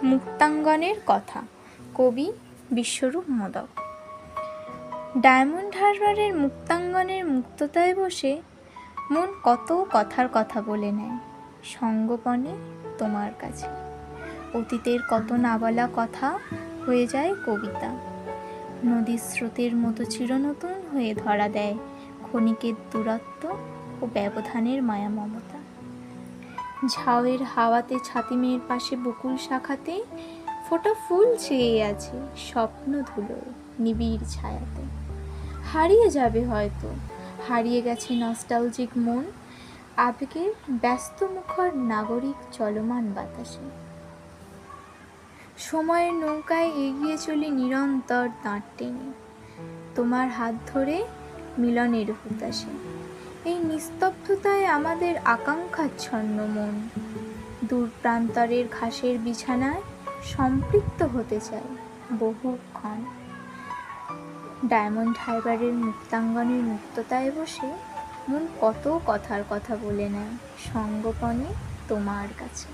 মুক্তাঙ্গনের কথা। কবি বিশ্বরূপ মোদক। ডায়মন্ড হারবারের মুক্তাঙ্গনের মুক্ততায় বসে মন কত কথার কথা বলে নেয় সঙ্গোপনে তোমার কাছে। অতীতের কত নাবলা কথা হয়ে যায় কবিতা। নদীর স্রোতের মতো চিরনতুন হয়ে ধরা দেয় ক্ষণিকের দূরত্ব ও ব্যবধানের মায়া মমতা। ঝাউয়ের হাওয়াতে ছাতিমের পাশে বকুল শাখাতে ফোটা ফুল চেয়ে আছে স্বপ্ন ধুলোয় নিবিড় ছায়াতে। হারিয়ে যাবে হয়তো, হারিয়ে গেছে নস্টালজিক মন আবেগের ব্যস্ত মুখর নাগরিক চলমান বাতাসে। সময়ের নৌকায় এগিয়ে চলি নিরন্তর দাঁড় টেনে তোমার হাত ধরে মিলনের হুতাশে। এই নিস্তব্ধতায় আমাদের আকাঙ্ক্ষাচ্ছন্ন মন দূর প্রান্তরের ঘাসের বিছানায় সম্পৃক্ত হতে চায় বহুক্ষণ। ডায়মন্ড হারবারের মুক্তাঙ্গনের মুক্ততায় বসে মন কত কথার কথা বলে নেয় সঙ্গোপনে তোমার কাছে।